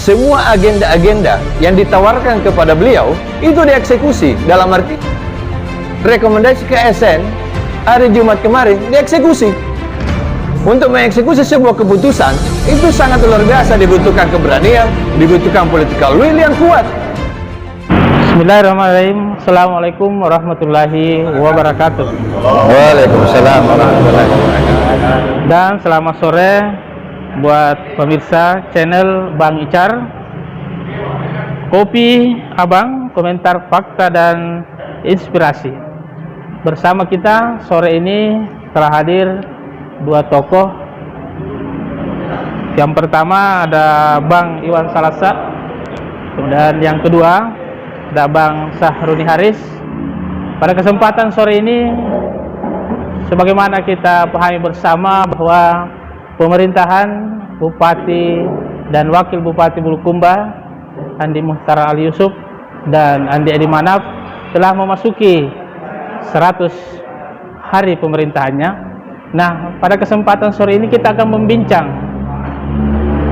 semua agenda-agenda yang ditawarkan kepada beliau itu dieksekusi. Dalam arti rekomendasi ke ASN hari Jumat kemarin dieksekusi. Untuk mengeksekusi sebuah keputusan itu sangat luar biasa, dibutuhkan keberanian, dibutuhkan political will yang kuat. Bismillahirrahmanirrahim. Assalamualaikum warahmatullahi wabarakatuh. Waalaikumsalam warahmatullahi wabarakatuh. Dan selamat sore buat pemirsa channel Bang Icar, Kopi Abang, komentar fakta dan inspirasi. Bersama kita sore ini telah hadir dua tokoh. Yang pertama ada Bang Iwan Salasa, dan yang kedua ada Bang Sahruni Haris. Pada kesempatan sore ini, sebagaimana kita pahami bersama bahwa pemerintahan Bupati dan Wakil Bupati Bulukumba Andi Muhtar Ali Yusuf dan Andi Edi Manap telah memasuki 100 hari pemerintahannya. Nah, pada kesempatan sore ini kita akan membincang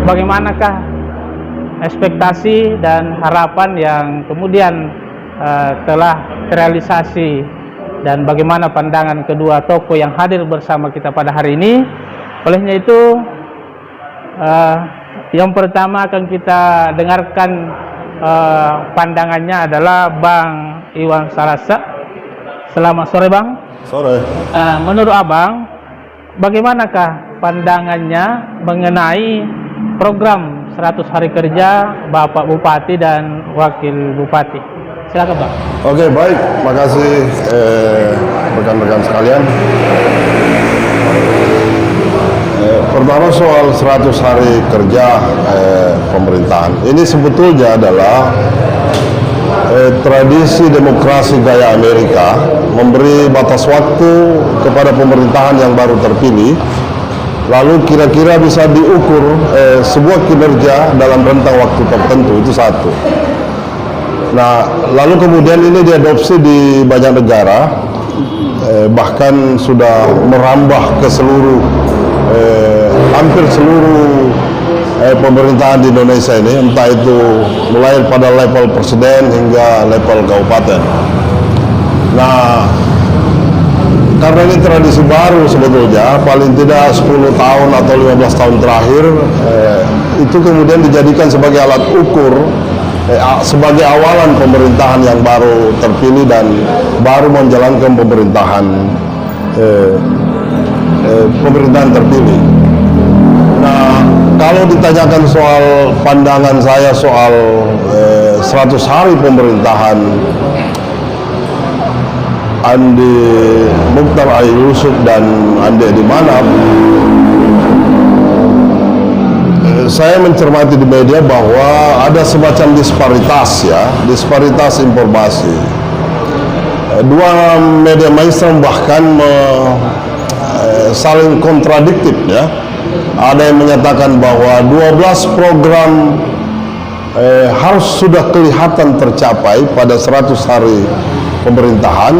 bagaimanakah ekspektasi dan harapan yang kemudian telah terrealisasi, dan bagaimana pandangan kedua tokoh yang hadir bersama kita pada hari ini. Olehnya itu, yang pertama akan kita dengarkan pandangannya adalah Bang Iwan Salasa. Selamat sore, Bang. Sore. Menurut Abang, bagaimanakah pandangannya mengenai program 100 hari kerja Bapak Bupati dan Wakil Bupati? Silakan, Bang. Oke, baik. Makasih rekan-rekan sekalian. Pertama soal 100 hari kerja pemerintahan. Ini sebetulnya adalah tradisi demokrasi gaya Amerika, memberi batas waktu kepada pemerintahan yang baru terpilih, lalu kira-kira bisa diukur sebuah kinerja dalam rentang waktu tertentu. Itu satu. Nah, lalu kemudian ini diadopsi di banyak negara, bahkan sudah merambah ke seluruh hampir seluruh pemerintahan di Indonesia ini, entah itu mulai pada level presiden hingga level kabupaten. Nah, karena ini tradisi baru sebetulnya, paling tidak 10 tahun atau 15 tahun terakhir, itu kemudian dijadikan sebagai alat ukur, sebagai awalan pemerintahan yang baru terpilih dan baru menjalankan pemerintahan terpilih. Nah, kalau ditanyakan soal pandangan saya soal 100 hari pemerintahan Andi Muhtar Ali Yusuf dan Andi Edi Manap, saya mencermati di media bahwa ada semacam disparitas informasi. Dua media mainstream bahkan saling kontradiktif, ya. Ada yang menyatakan bahwa 12 program harus sudah kelihatan tercapai pada 100 hari pemerintahan.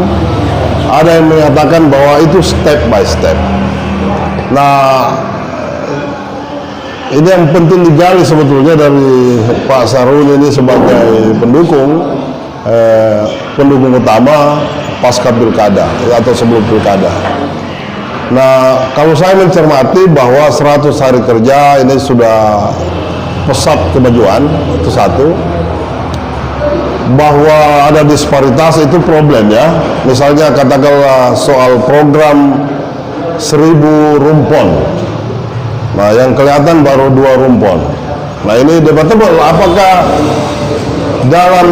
Ada yang menyatakan bahwa itu step by step. Nah, ini yang penting digali sebetulnya dari Pak Sahruni ini sebagai pendukung utama pasca pilkada atau sebelum pilkada. Nah, kalau saya mencermati bahwa 100 hari kerja ini sudah pesat kemajuan, itu satu. Bahwa ada disparitas itu problem, ya. Misalnya katakanlah soal program 1000 rumpon. Nah, yang kelihatan baru 2 rumpon. Nah, ini debatable, apakah dalam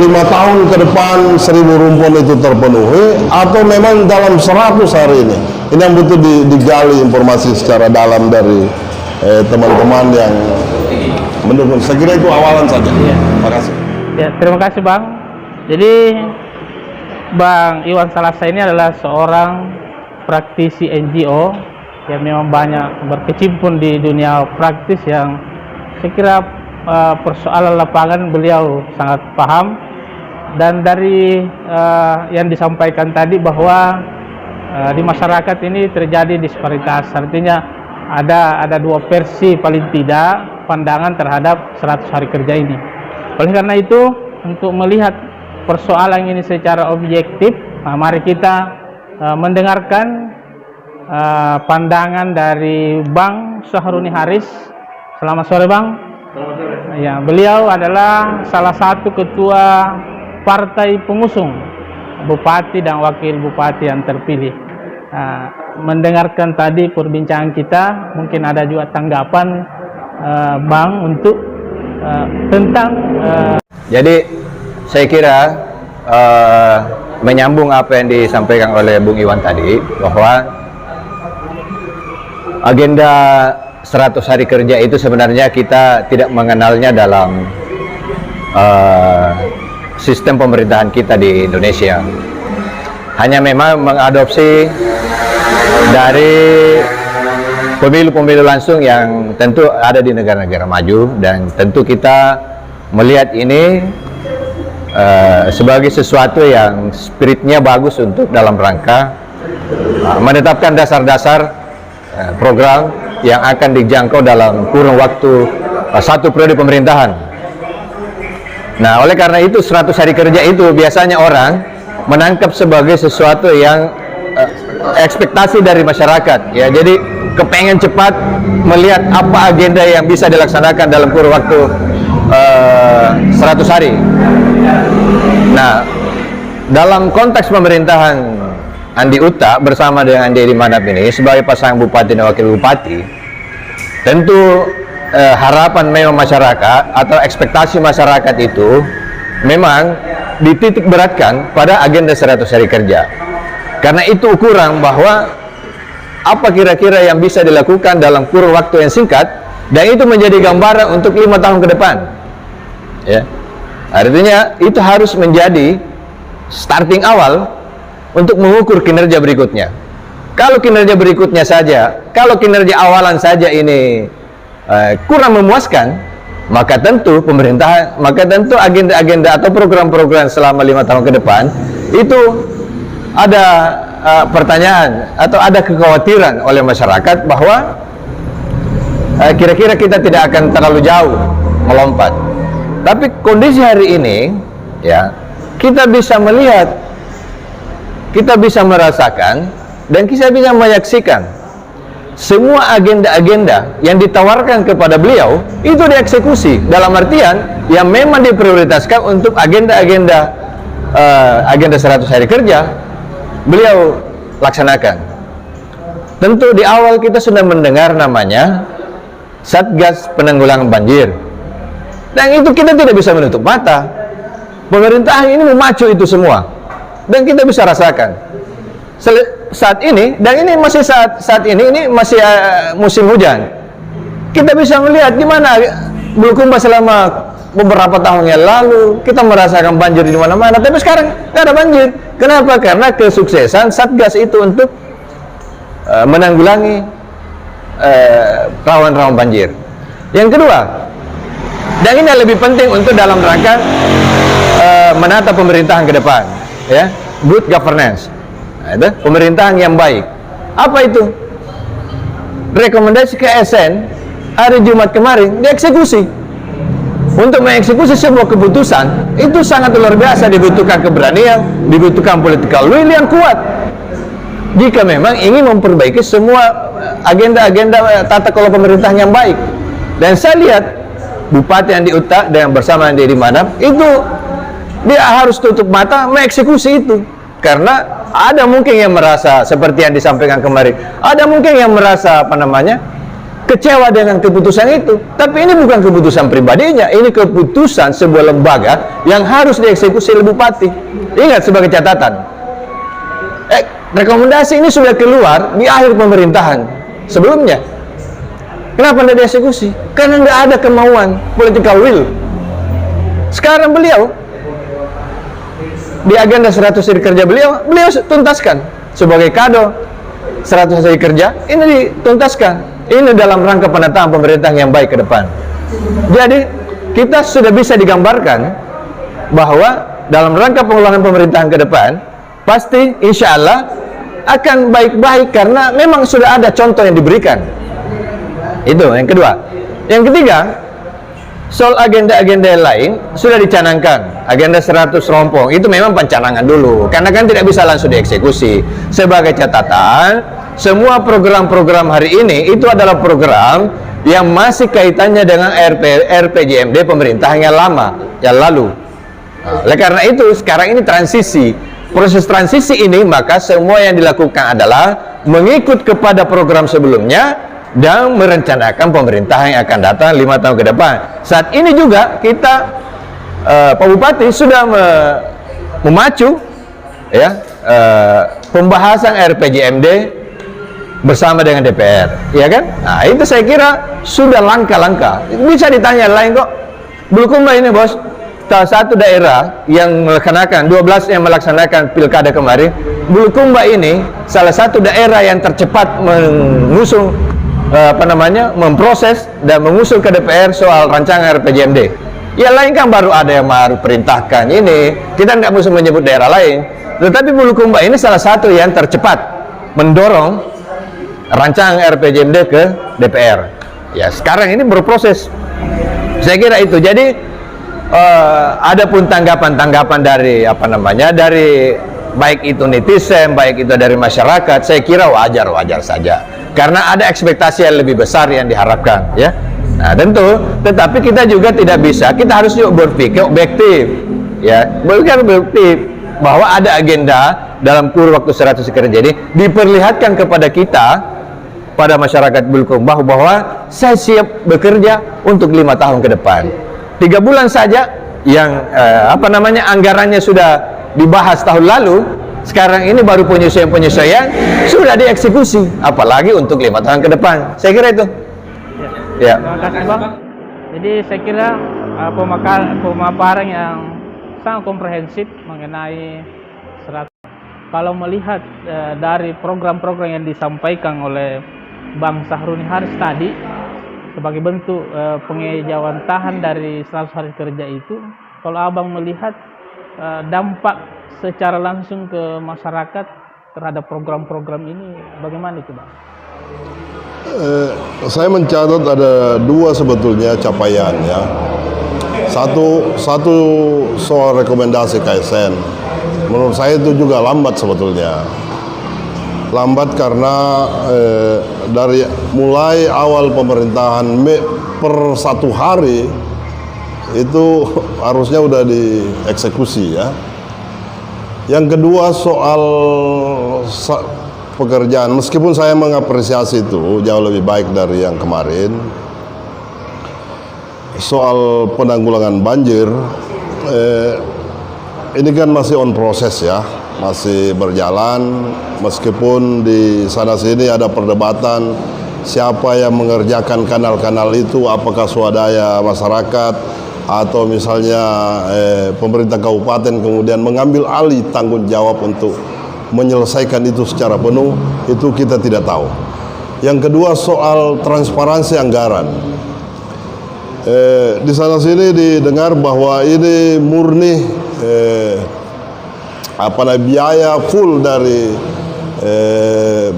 5 tahun ke depan 1000 rumpon itu terpenuhi atau memang dalam 100 hari ini. Ini yang butuh digali informasi secara dalam dari teman-teman yang mendukung. Saya kira itu awalan saja. Terima kasih. Ya, terima kasih, Bang. Jadi Bang Iwan Salasa ini adalah seorang praktisi NGO yang memang banyak berkecimpung di dunia praktis, yang saya kira persoalan lapangan beliau sangat paham. Dan dari yang disampaikan tadi bahwa di masyarakat ini terjadi disparitas, artinya ada dua versi paling tidak pandangan terhadap 100 hari kerja ini. Oleh karena itu, untuk melihat persoalan ini secara objektif, mari kita mendengarkan pandangan dari Bang Sahroni Haris. Selamat sore, Bang. Selamat sore. Ya, beliau adalah salah satu ketua partai pengusung bupati dan wakil bupati yang terpilih. Mendengarkan tadi perbincangan kita, mungkin ada juga tanggapan Bang untuk tentang Jadi saya kira menyambung apa yang disampaikan oleh Bung Iwan tadi, bahwa agenda 100 hari kerja itu sebenarnya kita tidak mengenalnya dalam sistem pemerintahan kita di Indonesia. Hanya memang mengadopsi dari pemilu-pemilu langsung yang tentu ada di negara-negara maju, dan tentu kita melihat ini sebagai sesuatu yang spiritnya bagus untuk dalam rangka menetapkan dasar-dasar program yang akan dijangkau dalam kurun waktu satu periode pemerintahan. Nah, oleh karena itu 100 hari kerja itu biasanya orang menangkap sebagai sesuatu yang ekspektasi dari masyarakat, ya. Jadi kepengen cepat melihat apa agenda yang bisa dilaksanakan dalam kurun waktu 100 hari. Nah, dalam konteks pemerintahan Andi Uta bersama dengan Andi Manap ini sebagai pasangan bupati dan wakil bupati, tentu harapan memang masyarakat atau ekspektasi masyarakat itu memang dititik beratkan pada agenda 100 hari kerja. Karena itu ukuran bahwa apa kira-kira yang bisa dilakukan dalam kurun waktu yang singkat, dan itu menjadi gambaran untuk 5 tahun ke depan, ya. Artinya itu harus menjadi starting awal untuk mengukur kinerja berikutnya. Kalau kinerja berikutnya saja, kalau kinerja awalan saja ini kurang memuaskan, maka tentu pemerintahan, maka tentu agenda-agenda atau program-program selama 5 tahun ke depan itu ada pertanyaan atau ada kekhawatiran oleh masyarakat bahwa kira-kira kita tidak akan terlalu jauh melompat. Tapi kondisi hari ini, ya, kita bisa melihat, kita bisa merasakan, dan kita bisa menyaksikan semua agenda-agenda yang ditawarkan kepada beliau itu dieksekusi, dalam artian yang memang diprioritaskan untuk agenda-agenda agenda 100 hari kerja beliau laksanakan. Tentu di awal kita sudah mendengar namanya Satgas Penanggulangan Banjir, dan itu kita tidak bisa menutup mata. Pemerintahan ini memacu itu semua, dan kita bisa rasakan saat ini, dan ini masih saat ini masih musim hujan. Kita bisa melihat di mana Bulukumba selama beberapa tahun yang lalu kita merasakan banjir di mana-mana, tapi sekarang nggak ada banjir. Kenapa? Karena kesuksesan Satgas itu untuk menanggulangi rawan-rawan banjir. Yang kedua, dan ini lebih penting untuk dalam rangka menata pemerintahan ke depan, ya, good governance. Nah, itu pemerintahan yang baik. Apa itu? Rekomendasi ke ASN hari Jumat kemarin dieksekusi. Untuk mengeksekusi sebuah keputusan itu sangat luar biasa, dibutuhkan keberanian, dibutuhkan political will yang kuat. Jika memang ingin memperbaiki semua agenda-agenda tata kelola pemerintahan yang baik. Dan saya lihat Bupati Andi Uta dengan bersama Andi Manap itu dia harus tutup mata mengeksekusi itu. Karena ada mungkin yang merasa seperti yang disampaikan kemarin, ada mungkin yang merasa kecewa dengan keputusan itu. Tapi ini bukan keputusan pribadinya, ini keputusan sebuah lembaga yang harus dieksekusi oleh bupati. Ingat sebagai catatan, rekomendasi ini sudah keluar di akhir pemerintahan sebelumnya. Kenapa tidak dieksekusi? Karena tidak ada kemauan, political will. Sekarang beliau di agenda 100 hari kerja beliau tuntaskan sebagai kado 100 hari kerja ini dituntaskan. Ini dalam rangka penataan pemerintahan yang baik ke depan. Jadi kita sudah bisa digambarkan bahwa dalam rangka pengelolaan pemerintahan ke depan pasti insya Allah akan baik-baik karena memang sudah ada contoh yang diberikan. Itu yang kedua. Yang ketiga, soal agenda-agenda lain sudah dicanangkan. Agenda 100 rompong itu memang pencanangan dulu, karena kan tidak bisa langsung dieksekusi. Sebagai catatan, semua program-program hari ini itu adalah program yang masih kaitannya dengan RPJMD pemerintah yang lama, yang lalu. Oleh karena itu, sekarang ini transisi. Proses transisi ini, maka semua yang dilakukan adalah mengikut kepada program sebelumnya dan merencanakan pemerintahan yang akan datang 5 tahun ke depan. Saat ini juga kita Pak Bupati sudah memacu ya pembahasan RPJMD bersama dengan DPR, ya kan? Nah, itu saya kira sudah langkah-langkah. Bisa ditanya lain kok. Bulukumba ini, Bos, salah satu daerah yang melaksanakan 12 yang melaksanakan pilkada kemarin. Bulukumba ini salah satu daerah yang tercepat mengusung memproses dan mengusul ke DPR soal rancangan RPJMD. Yang lain kan baru ada yang baru perintahkan ini. Kita nggak mesti menyebut daerah lain. Tetapi Bulukumba ini salah satu yang tercepat mendorong rancangan RPJMD ke DPR. Ya, sekarang ini berproses. Saya kira itu. Jadi ada pun tanggapan-tanggapan dari dari baik itu netizen, baik itu dari masyarakat, saya kira wajar-wajar saja. Karena ada ekspektasi yang lebih besar yang diharapkan, ya. Nah, tentu, tetapi kita juga tidak bisa, kita harus juga berpikir objektif, ya. Bukan objektif bahwa ada agenda dalam kurun waktu 100 kerja ini diperlihatkan kepada kita, pada masyarakat Bulukumba, bahwa saya siap bekerja untuk 5 tahun ke depan. 3 bulan saja yang anggarannya sudah dibahas tahun lalu, sekarang ini baru penyesuaian sudah dieksekusi, apalagi untuk 5 tahun ke depan. Saya kira itu. Ya. Terima kasih, Bang. Jadi saya kira pemaparan yang sangat komprehensif mengenai kalau melihat dari program-program yang disampaikan oleh Bang Sahroni Haris tadi sebagai bentuk pengejawantahan dari 100 hari kerja itu, kalau Abang melihat dampak secara langsung ke masyarakat terhadap program-program ini bagaimana itu, Bang? Saya mencatat ada 2 sebetulnya capaian, ya. Satu soal rekomendasi KSN. Menurut saya itu juga lambat sebetulnya. Lambat karena dari mulai awal pemerintahan per 1 hari itu harusnya udah dieksekusi, ya. Yang kedua soal pekerjaan, meskipun saya mengapresiasi itu jauh lebih baik dari yang kemarin. Soal penanggulangan banjir, ini kan masih on proses, ya, masih berjalan. Meskipun di sana sini ada perdebatan siapa yang mengerjakan kanal-kanal itu, apakah swadaya masyarakat atau misalnya pemerintah kabupaten kemudian mengambil alih tanggung jawab untuk menyelesaikan itu secara penuh, itu kita tidak tahu. Yang kedua soal transparansi anggaran. Di sana sini didengar bahwa ini murni biaya full dari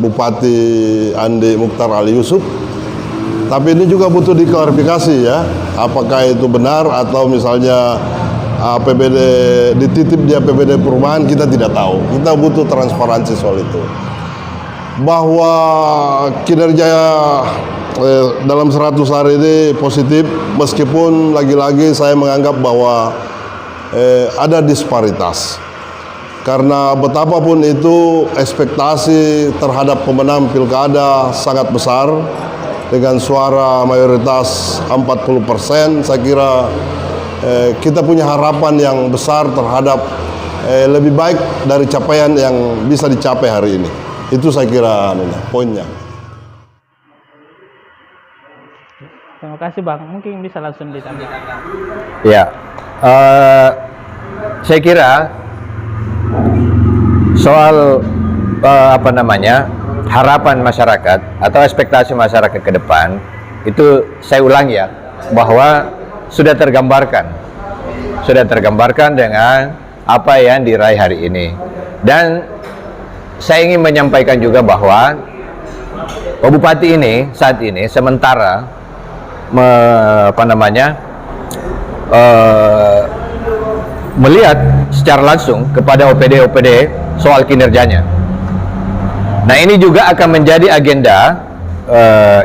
Bupati Andi Mukhtar Ali Yusuf. Tapi ini juga butuh diklarifikasi, ya, apakah itu benar atau misalnya APBD dititip di APBD perumahan, kita tidak tahu. Kita butuh transparansi soal itu. Bahwa kinerja dalam 100 hari ini positif, meskipun lagi-lagi saya menganggap bahwa ada disparitas. Karena betapapun itu ekspektasi terhadap pemenang pilkada sangat besar, dengan suara mayoritas 40%, saya kira kita punya harapan yang besar terhadap lebih baik dari capaian yang bisa dicapai hari ini. Itu saya kira poinnya. Terima kasih, Bang. Mungkin bisa langsung ditanya. Ya, saya kira soal harapan masyarakat atau ekspektasi masyarakat ke depan itu saya ulang, ya, bahwa sudah tergambarkan dengan apa yang diraih hari ini. Dan saya ingin menyampaikan juga bahwa Pak Bupati ini saat ini sementara melihat secara langsung kepada OPD soal kinerjanya. Nah, ini juga akan menjadi agenda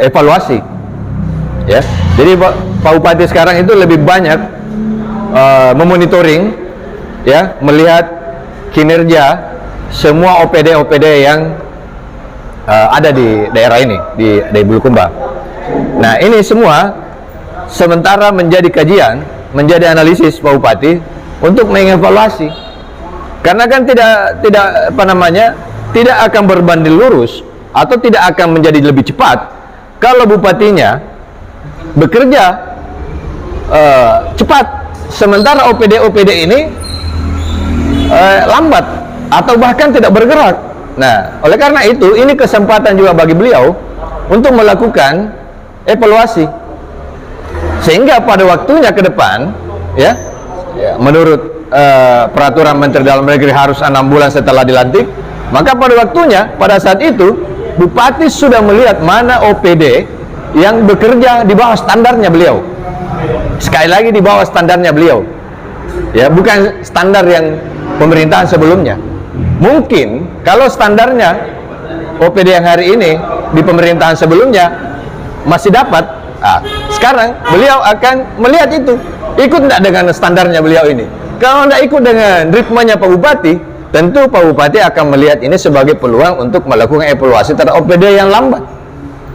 evaluasi, ya. Jadi Pak Bupati sekarang itu lebih banyak memonitoring, ya, melihat kinerja semua OPD yang ada di daerah ini, di Bulukumba. Nah, ini semua sementara menjadi kajian, menjadi analisis Pak Bupati untuk mengevaluasi. Karena kan tidak akan berbanding lurus atau tidak akan menjadi lebih cepat kalau bupatinya bekerja cepat, sementara OPD ini lambat atau bahkan tidak bergerak. Nah, oleh karena itu ini kesempatan juga bagi beliau untuk melakukan evaluasi, sehingga pada waktunya ke depan, ya, menurut peraturan Menteri Dalam Negeri harus 6 bulan setelah dilantik, maka pada waktunya, pada saat itu Bupati sudah melihat mana OPD yang bekerja di bawah standarnya beliau. Sekali lagi, di bawah standarnya beliau, ya, bukan standar yang pemerintahan sebelumnya. Mungkin kalau standarnya OPD yang hari ini di pemerintahan sebelumnya masih dapat, sekarang beliau akan melihat itu, ikut tidak dengan standarnya beliau ini. Kalau tidak ikut dengan ritmenya Pak Bupati, tentu Pak Bupati akan melihat ini sebagai peluang untuk melakukan evaluasi terhadap OPD yang lambat,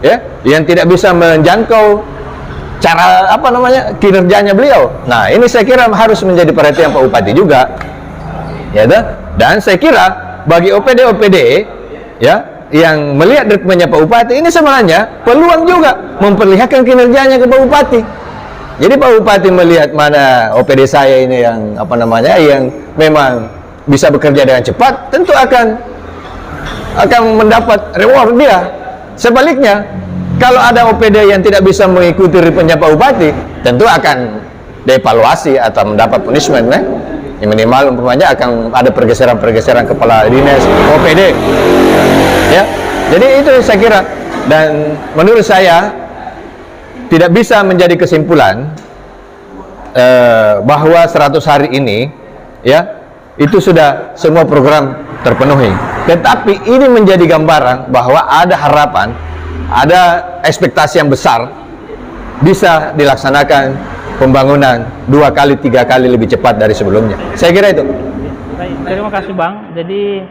ya, yang tidak bisa menjangkau cara kinerjanya beliau. Nah, ini saya kira harus menjadi perhatian Pak Bupati juga, ya. Dan saya kira bagi OPD ya yang melihat ritmenya Pak Bupati, ini sebenarnya peluang juga memperlihatkan kinerjanya ke Pak Bupati. Jadi Pak Bupati melihat mana OPD saya ini yang yang memang bisa bekerja dengan cepat, tentu akan mendapat reward dia. Sebaliknya, kalau ada OPD yang tidak bisa mengikuti ritmenya Pak Bupati, tentu akan dievaluasi atau mendapat punishment, yang minimal umpamanya akan ada pergeseran kepala dinas OPD, ya. Jadi itu saya kira, dan menurut saya tidak bisa menjadi kesimpulan bahwa 100 hari ini, ya, itu sudah semua program terpenuhi. Tetapi ini menjadi gambaran bahwa ada harapan, ada ekspektasi yang besar bisa dilaksanakan pembangunan 2 kali 3 kali lebih cepat dari sebelumnya. Saya kira itu. Baik, terima kasih Bang. Jadi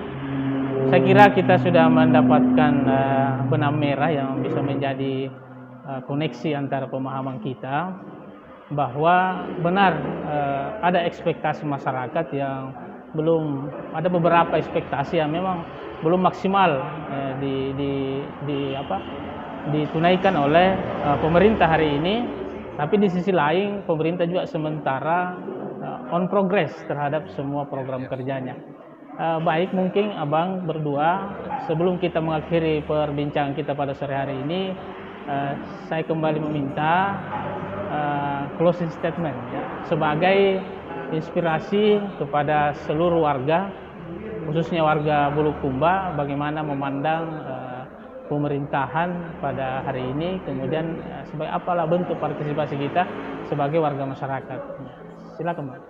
saya kira kita sudah mendapatkan benang merah yang bisa menjadi koneksi antara pemahaman kita bahwa benar ada ekspektasi masyarakat yang belum, ada beberapa ekspektasi yang memang belum maksimal ditunaikan oleh pemerintah hari ini. Tapi di sisi lain pemerintah juga sementara on progress terhadap semua program kerjanya. Baik, mungkin Abang berdua, sebelum kita mengakhiri perbincangan kita pada sore hari ini, saya kembali meminta closing statement, ya, sebagai inspirasi kepada seluruh warga, khususnya warga Bulukumba, bagaimana memandang pemerintahan pada hari ini, kemudian sebagai apalah bentuk partisipasi kita sebagai warga masyarakat. Silakan Pak.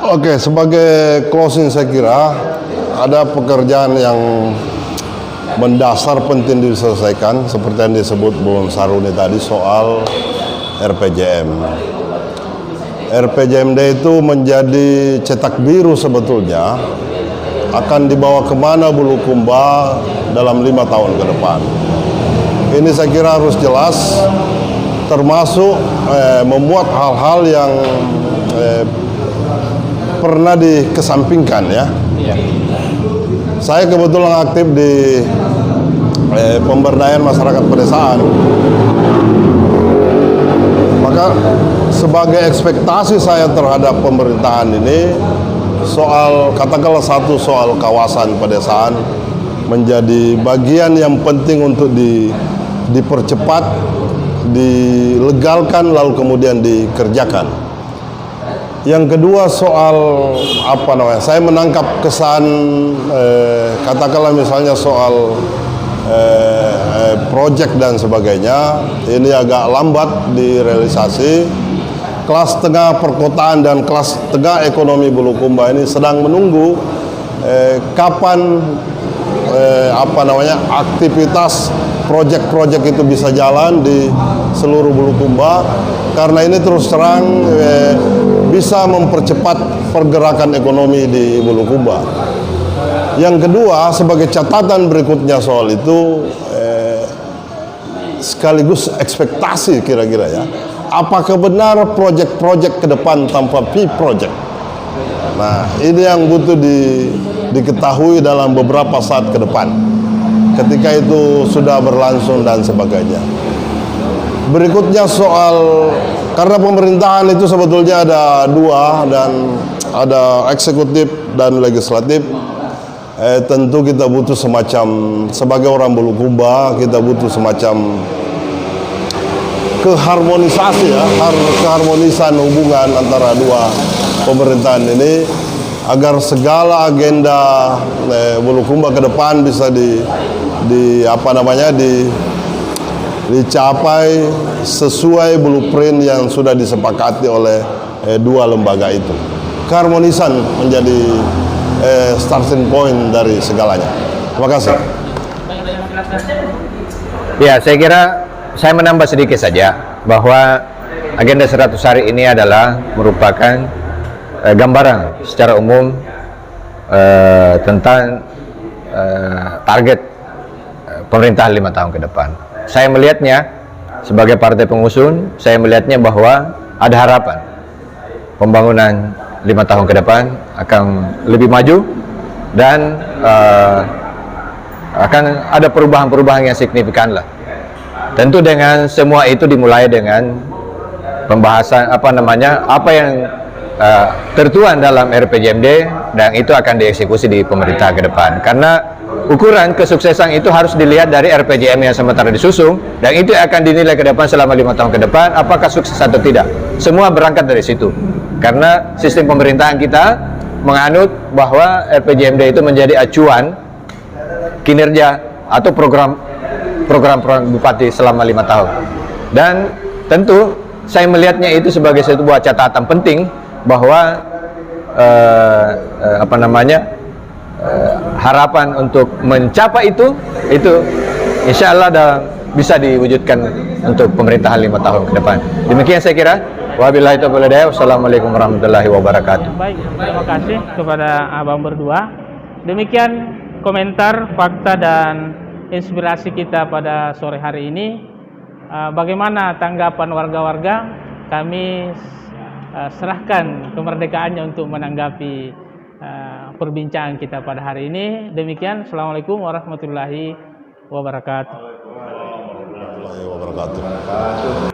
Oke, sebagai closing saya kira ada pekerjaan yang mendasar penting diselesaikan seperti yang disebut Bung Saruni tadi soal RPJM. RPJMD itu menjadi cetak biru sebetulnya akan dibawa kemana Bulukumba dalam 5 tahun ke depan. Ini saya kira harus jelas, termasuk membuat hal-hal yang pernah dikesampingkan, ya. Saya kebetulan aktif di pemberdayaan masyarakat pedesaan. Maka sebagai ekspektasi saya terhadap pemerintahan ini, soal katakanlah satu soal kawasan pedesaan menjadi bagian yang penting untuk dipercepat, dilegalkan lalu kemudian dikerjakan. Yang kedua soal saya menangkap kesan katakanlah misalnya soal proyek dan sebagainya. Ini agak lambat direalisasi. Kelas tengah perkotaan dan kelas tengah ekonomi Bulukumba ini sedang menunggu kapan aktivitas proyek-proyek itu bisa jalan di seluruh Bulukumba, karena ini terus terang bisa mempercepat pergerakan ekonomi di Bulukumba. Yang kedua, sebagai catatan berikutnya soal itu, sekaligus ekspektasi kira-kira ya, apakah benar proyek-proyek ke depan tanpa project? Nah, ini yang butuh diketahui dalam beberapa saat ke depan, ketika itu sudah berlangsung dan sebagainya. Berikutnya soal, karena pemerintahan itu sebetulnya ada dua, dan ada eksekutif dan legislatif. Tentu kita butuh semacam, sebagai orang Bulukumba, kita butuh semacam keharmonisasi ya, keharmonisan hubungan antara dua pemerintahan ini, agar segala agenda Bulukumba ke depan bisa dicapai sesuai blueprint yang sudah disepakati oleh dua lembaga itu. Keharmonisan menjadi starting point dari segalanya. Terima kasih. Ya, saya kira saya menambah sedikit saja bahwa agenda 100 hari ini adalah merupakan gambaran secara umum tentang target pemerintahan 5 tahun ke depan. Saya melihatnya sebagai partai pengusung, saya melihatnya bahwa ada harapan pembangunan 5 tahun ke depan akan lebih maju, dan akan ada perubahan-perubahan yang signifikan lah. Tentu dengan semua itu dimulai dengan pembahasan apa yang tertuang dalam RPJMD, dan itu akan dieksekusi di pemerintah ke depan. Karena ukuran kesuksesan itu harus dilihat dari RPJM yang sementara disusun, dan itu akan dinilai ke depan selama 5 tahun ke depan apakah sukses atau tidak. Semua berangkat dari situ. Karena sistem pemerintahan kita menganut bahwa RPJMD itu menjadi acuan kinerja atau program bupati selama 5 tahun. Dan tentu saya melihatnya itu sebagai sebuah catatan penting bahwa harapan untuk mencapai itu insya Allah bisa diwujudkan untuk pemerintahan 5 tahun ke depan. Demikian saya kira. Wabillahi taufiq wal hidayah. Wassalamualaikum warahmatullahi wabarakatuh. Baik, terima kasih kepada abang berdua. Demikian komentar, fakta, dan inspirasi kita pada sore hari ini. Bagaimana tanggapan warga-warga? Kami serahkan kemerdekaannya untuk menanggapi perbincangan kita pada hari ini. Demikian, Assalamualaikum warahmatullahi wabarakatuh. Warahmatullahi wabarakatuh.